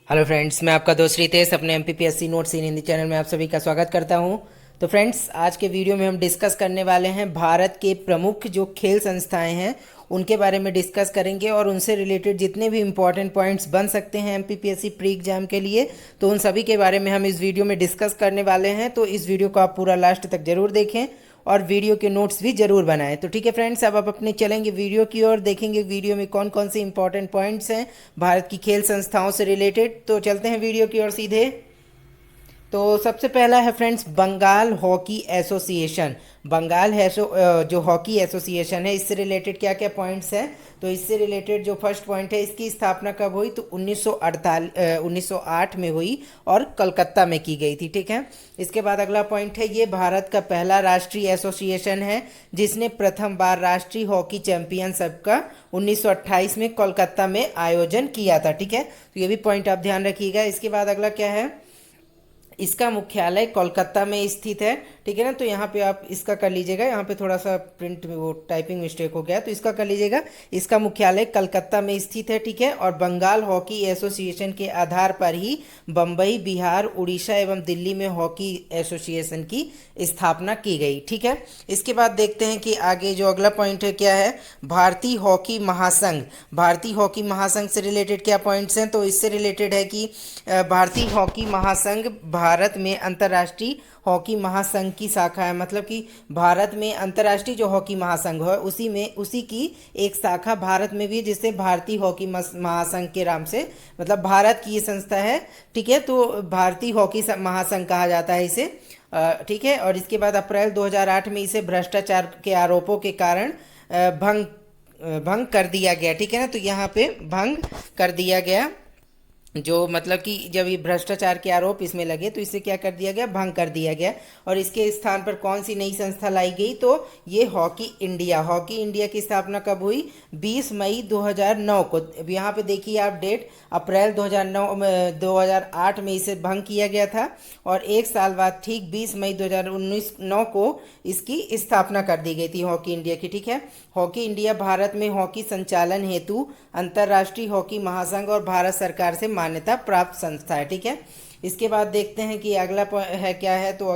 Hello friends, मैं आपका दोस्त रितेश अपने एमपीपीएससी नोट्स इन हिंदी चैनल में आप सभी का स्वागत करता हूं। तो फ्रेंड्स, आज के वीडियो में हम डिस्कस करने वाले हैं भारत के प्रमुख जो खेल संस्थाएं हैं उनके बारे में डिस्कस करेंगे और उनसे रिलेटेड जितने भी इंपॉर्टेंट पॉइंट्स बन सकते हैं एमपीपीएससी प्री एग्जाम के लिए, तो उन सभी के बारे में हम इस वीडियो में डिस्कस करने वाले हैं। तो इस वीडियो को आप पूरा लास्ट तक जरूर देखें और वीडियो के नोट्स भी जरूर बनाएं। तो ठीक है फ्रेंड्स, अब आप अपने चलेंगे वीडियो की ओर, देखेंगे वीडियो में कौन कौन से इंपॉर्टेंट पॉइंट्स हैं भारत की खेल संस्थाओं से रिलेटेड। तो चलते हैं वीडियो की ओर सीधे। तो सबसे पहला है friends Bengal hockey association. Bengal है जो हॉकी एसोसिएशन है, इससे रिलेटेड क्या क्या पॉइंट्स हैं। तो इससे रिलेटेड जो फर्स्ट पॉइंट है, इसकी स्थापना कब हुई तो 1908 में हुई और कलकत्ता में की गई थी। ठीक है। इसके बाद अगला पॉइंट है, ये भारत का पहला राष्ट्रीय एसोसिएशन है जिसने प्रथम बार राष्ट्रीय हॉकी चैंपियनशिप का 1928 में कोलकाता में आयोजन किया था। ठीक है, तो ये भी पॉइंट आप ध्यान रखिएगा। इसके बाद अगला क्या है, इसका मुख्यालय कोलकाता में स्थित है। ठीक है ना, तो यहाँ पे आप इसका कर लीजिएगा, यहाँ पे थोड़ा सा प्रिंट में वो टाइपिंग मिस्टेक हो गया, तो इसका कर लीजिएगा। इसका मुख्यालय कलकत्ता में स्थित है। ठीक है, और बंगाल हॉकी एसोसिएशन के आधार पर ही बम्बई, बिहार, उड़ीसा एवं दिल्ली में हॉकी एसोसिएशन की स्थापना की गई। ठीक है। इसके बाद देखते हैं कि आगे जो अगला पॉइंट है क्या है, भारतीय हॉकी महासंघ। भारतीय हॉकी महासंघ से रिलेटेड क्या पॉइंट्स हैं, तो इससे रिलेटेड है कि भारतीय हॉकी महासंघ भारत में अंतर्राष्ट्रीय हॉकी महासंघ की शाखा है। मतलब कि भारत में अंतर्राष्ट्रीय जो हॉकी महासंघ है उसी की एक शाखा भारत में भी है, जिसे भारतीय हॉकी महासंघ के नाम से, मतलब भारत की ये संस्था है। ठीक है, तो भारतीय हॉकी महासंघ कहा जाता है इसे। ठीक है, और इसके बाद अप्रैल 2008 में इसे भ्रष्टाचार के आरोपों के कारण भंग कर दिया गया। ठीक है ना, तो यहाँ पे भंग कर दिया गया, जो मतलब कि जब ये भ्रष्टाचार के आरोप इसमें लगे तो इसे क्या कर दिया गया, भंग कर दिया गया। और इसके स्थान पर कौन सी नई संस्था लाई गई, तो ये हॉकी इंडिया। हॉकी इंडिया की स्थापना कब हुई, 20 मई 2009 को। अब यहाँ पे देखिए आप डेट, अप्रैल 2008 में इसे भंग किया गया था और एक साल बाद ठीक 20 मई 2019 को इसकी स्थापना कर दी गई थी हॉकी इंडिया की। ठीक है, हॉकी इंडिया भारत में हॉकी संचालन हेतु अंतर्राष्ट्रीय हॉकी महासंघ और भारत सरकार से मान्यता प्राप्त संस्था है। ठीक है। इसके बाद देखते हैं कि अगला है क्या है, तो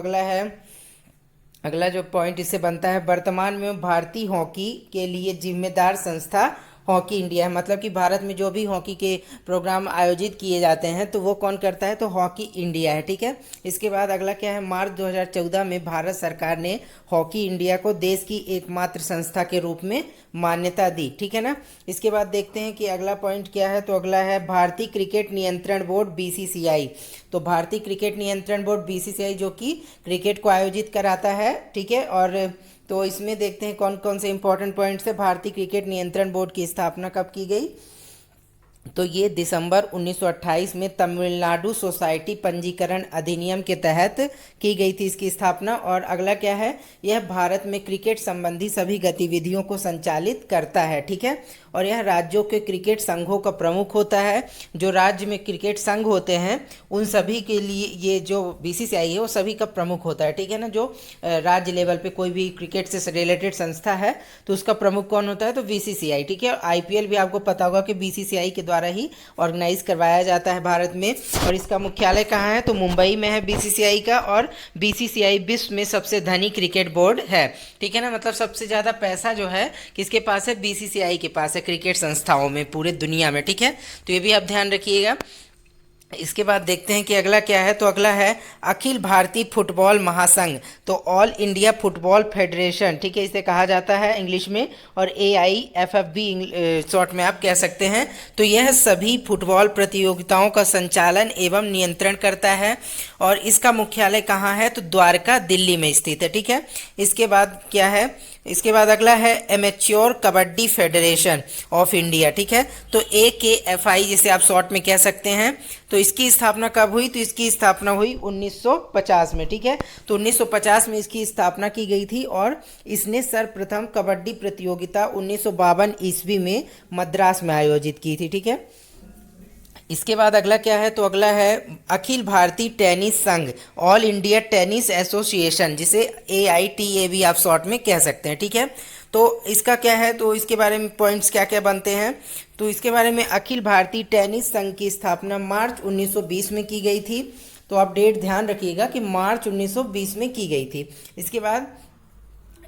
अगला जो पॉइंट इससे बनता है, वर्तमान में भारतीय हॉकी के लिए जिम्मेदार संस्था हॉकी इंडिया है। मतलब कि भारत में जो भी हॉकी के प्रोग्राम आयोजित किए जाते हैं तो वो कौन करता है, तो हॉकी इंडिया है। ठीक है। इसके बाद अगला क्या है, मार्च 2014 में भारत सरकार ने हॉकी इंडिया को देश की एकमात्र संस्था के रूप में मान्यता दी। ठीक है ना। इसके बाद देखते हैं कि अगला पॉइंट क्या है, तो अगला है भारतीय क्रिकेट नियंत्रण बोर्ड बीसीसीआई। तो भारतीय क्रिकेट नियंत्रण बोर्ड बीसीसीआई जो कि क्रिकेट को आयोजित कराता है। ठीक है, और तो इसमें देखते हैं कौन कौन से इंपॉर्टेंट पॉइंट्स है। भारतीय क्रिकेट नियंत्रण बोर्ड की स्थापना कब की गई, तो ये दिसंबर 1928 में तमिलनाडु सोसाइटी पंजीकरण अधिनियम के तहत की गई थी इसकी स्थापना। और अगला क्या है, यह भारत में क्रिकेट संबंधी सभी गतिविधियों को संचालित करता है। ठीक है, और यह राज्यों के क्रिकेट संघों का प्रमुख होता है। जो राज्य में क्रिकेट संघ होते हैं उन सभी के लिए ये जो बीसीसीआई है वो सभी का प्रमुख होता है। ठीक है ना, जो राज्य लेवल पे कोई भी क्रिकेट से रिलेटेड संस्था है तो उसका प्रमुख कौन होता है, तो बीसीसीआई। ठीक है, और आईपीएल भी आपको पता होगा कि बीसीसीआई के द्वारा ही ऑर्गेनाइज करवाया जाता है भारत में। और इसका मुख्यालय कहाँ है, तो मुंबई में है बीसीसीआई का। और बीसीसीआई विश्व में सबसे धनी क्रिकेट बोर्ड है। ठीक है ना, मतलब सबसे ज़्यादा पैसा जो है किसके पास है, बीसीसीआई के पास है क्रिकेट संस्थाओं में पूरे दुनिया में। ठीक है, तो ये भी आप ध्यान रखिएगा। इसके बाद देखते हैं कि अगला क्या है, तो अगला है अखिल भारतीय फुटबॉल महासंघ। तो ऑल इंडिया फुटबॉल फेडरेशन, ठीक है, इसे कहा जाता है इंग्लिश में, और AIFFB शॉर्ट में आप कह सकते हैं। तो यह सभी फुटबॉल प्रतियोगिताओं का संचालन एवं नियंत्रण करता है और इसका मुख्यालय कहाँ है, तो द्वारका, दिल्ली में स्थित है। ठीक है। इसके बाद क्या है, इसके बाद अगला है amateur kabaddi federation of India. ठीक है, तो AKFI जिसे आप शॉर्ट में कह सकते हैं। तो इसकी स्थापना कब हुई, तो इसकी स्थापना हुई 1950 में। ठीक है, तो 1950 में इसकी स्थापना की गई थी और इसने सर्वप्रथम कबड्डी प्रतियोगिता 1952 ईस्वी में मद्रास में आयोजित की थी। ठीक है। इसके बाद अगला क्या है, तो अगला है अखिल भारतीय टेनिस संघ, ऑल इंडिया टेनिस एसोसिएशन, जिसे AITA भी आप शॉर्ट में कह सकते हैं। ठीक है, तो इसका क्या है, तो इसके बारे में पॉइंट्स क्या क्या बनते हैं। तो इसके बारे में अखिल भारतीय टेनिस संघ की स्थापना मार्च 1920 में की गई थी। तो आप डेट ध्यान रखिएगा कि मार्च 1920 में की गई थी। इसके बाद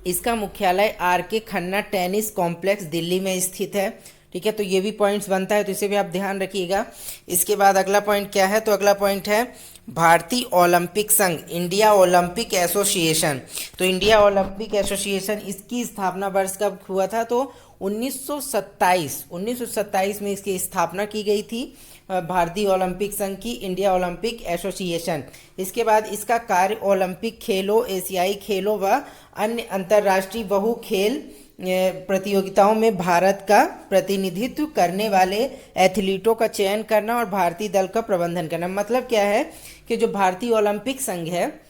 इसका मुख्यालय आर के खन्ना टेनिस कॉम्प्लेक्स दिल्ली में स्थित है। ठीक है, तो ये भी पॉइंट्स बनता है, तो इसे भी आप ध्यान रखिएगा। इसके बाद अगला पॉइंट क्या है, तो अगला पॉइंट है भारतीय ओलंपिक संघ, इंडिया ओलंपिक एसोसिएशन। तो इंडिया ओलंपिक एसोसिएशन, इसकी स्थापना वर्ष कब हुआ था, तो 1927 में इसकी स्थापना की गई थी, भारतीय ओलंपिक संघ की, इंडिया ओलंपिक एसोसिएशन। इसके बाद इसका कार्य ओलंपिक खेलों, एशियाई खेलों व अन्य अंतर्राष्ट्रीय बहु खेल प्रतियोगिताओं में भारत का प्रतिनिधित्व करने वाले एथलीटों का चयन करना और भारतीय दल का प्रबंधन करना। मतलब क्या है कि जो भारतीय ओलंपिक संघ है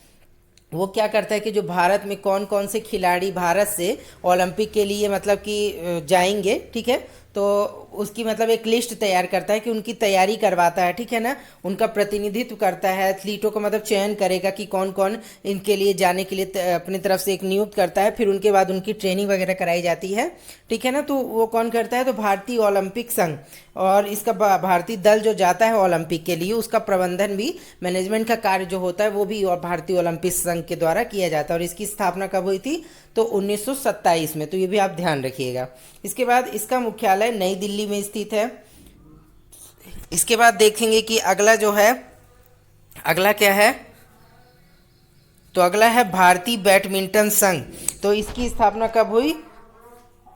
वो क्या करता है कि जो भारत में कौन कौन से खिलाड़ी भारत से ओलंपिक के लिए मतलब कि जाएंगे, ठीक है, तो उसकी मतलब एक लिस्ट तैयार करता है कि उनकी तैयारी करवाता है, ठीक है ना, उनका प्रतिनिधित्व करता है, एथलीटों का मतलब चयन करेगा कि कौन कौन इनके लिए जाने के लिए अपनी तरफ से एक नियुक्त करता है, फिर उनके बाद उनकी ट्रेनिंग वगैरह कराई जाती है, ठीक है ना। तो वो कौन करता है, तो भारतीय ओलंपिक संघ, और इसका भारतीय दल जो जाता है ओलंपिक के लिए उसका प्रबंधन भी, मैनेजमेंट का कार्य जो होता है वो भी और भारतीय ओलंपिक संघ के द्वारा किया जाता है। और इसकी स्थापना कब हुई थी, तो 1927 में, तो ये भी आप ध्यान रखिएगा। इसके बाद इसका मुख्यालय नई दिल्ली में स्थित है। इसके बाद देखेंगे कि अगला जो है, अगला क्या है, तो अगला है भारतीय बैडमिंटन संघ। तो इसकी स्थापना कब हुई,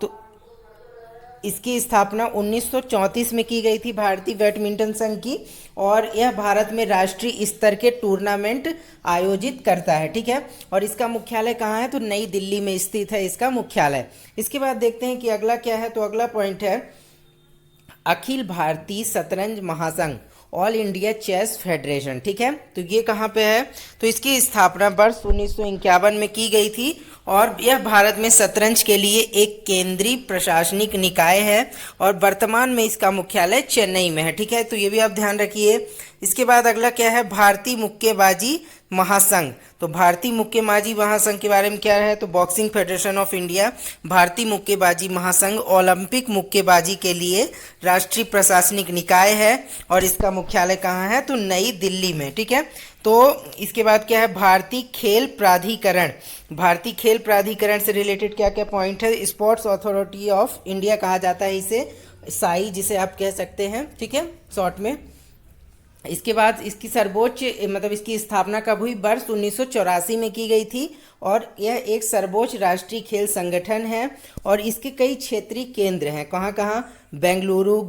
तो इसकी स्थापना 1934 में की गई थी, भारतीय बैडमिंटन संघ की, और यह भारत में राष्ट्रीय स्तर के टूर्नामेंट आयोजित करता है, ठीक है। और इसका मुख्यालय कहाँ है, तो नई दिल्ली में स्थित है इसका मुख्यालय। इसके बाद देखते हैं कि अगला क्या है, तो अगला पॉइंट है अखिल भारतीय शतरंज महासंघ, ऑल इंडिया चेस फेडरेशन, ठीक है। तो ये कहाँ पे है, तो इसकी स्थापना वर्ष 1951 में की गई थी, और यह भारत में शतरंज के लिए एक केंद्रीय प्रशासनिक निकाय है, और वर्तमान में इसका मुख्यालय चेन्नई में है, ठीक है। तो ये भी आप ध्यान रखिए। इसके बाद अगला क्या है, भारतीय मुक्केबाजी महासंघ। तो भारतीय मुक्केबाजी महासंघ के बारे में क्या है, तो बॉक्सिंग फेडरेशन ऑफ इंडिया, भारतीय मुक्केबाजी महासंघ ओलंपिक मुक्केबाजी के लिए राष्ट्रीय प्रशासनिक निकाय है, और इसका मुख्यालय कहाँ है, तो नई दिल्ली में, ठीक है। तो इसके बाद क्या है, भारतीय खेल प्राधिकरण। भारतीय खेल प्राधिकरण से रिलेटेड क्या क्या पॉइंट है, स्पोर्ट्स अथॉरिटी ऑफ इंडिया कहा जाता है इसे, साई जिसे आप कह सकते हैं, ठीक है, शॉर्ट में। इसके बाद इसकी सर्वोच्च मतलब इसकी स्थापना कब हुई, वर्ष 1984 में की गई थी, और यह एक सर्वोच्च राष्ट्रीय खेल संगठन है, और इसके कई क्षेत्रीय केंद्र हैं। कहाँ कहाँ, बेंगलुरु,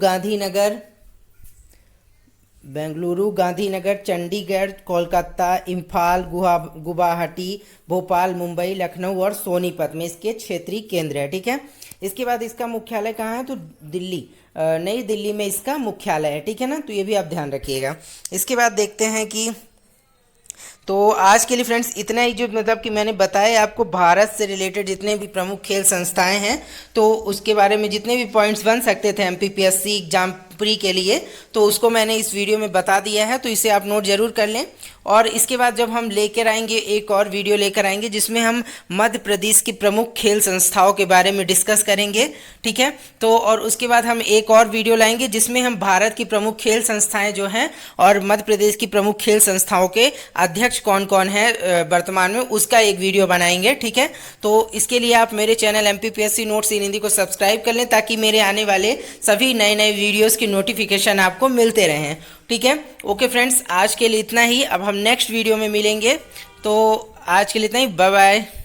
गांधीनगर, चंडीगढ़, कोलकाता, इम्फाल, गुवाहाटी, भोपाल, मुंबई, लखनऊ और सोनीपत में इसके क्षेत्रीय केंद्र है, ठीक है। इसके बाद इसका मुख्यालय कहाँ है, तो दिल्ली, नई दिल्ली में इसका मुख्यालय है, ठीक है ना। तो ये भी आप ध्यान रखिएगा। इसके बाद देखते हैं कि, तो आज के लिए फ्रेंड्स इतना ही, जो मतलब कि मैंने बताया आपको भारत से रिलेटेड जितने भी प्रमुख खेल संस्थाएं हैं, तो उसके बारे में जितने भी पॉइंट्स बन सकते थे एमपीपीएससी एग्जाम प्री के लिए, तो उसको मैंने इस वीडियो में बता दिया है। तो इसे आप नोट जरूर कर लें। और इसके बाद जब हम लेकर आएंगे, एक और वीडियो लेकर आएंगे जिसमें हम मध्य प्रदेश की प्रमुख खेल संस्थाओं के बारे में डिस्कस करेंगे, ठीक है। तो और उसके बाद हम एक और वीडियो लाएंगे जिसमें हम भारत की प्रमुख खेल संस्थाएं जो हैं और मध्य प्रदेश की प्रमुख खेल संस्थाओं के अध्यक्ष कौन कौन है वर्तमान में, उसका एक वीडियो बनाएंगे, ठीक है। तो इसके लिए आप मेरे चैनल एमपीपीएससी नोट्स इन हिंदी को सब्सक्राइब कर लें, ताकि मेरे आने वाले सभी नए नए वीडियोस की नोटिफिकेशन आपको मिलते रहें, ठीक है। ओके फ्रेंड्स, आज के लिए इतना ही। अब हम नेक्स्ट वीडियो में मिलेंगे। तो आज के लिए इतना ही, बाय बाय।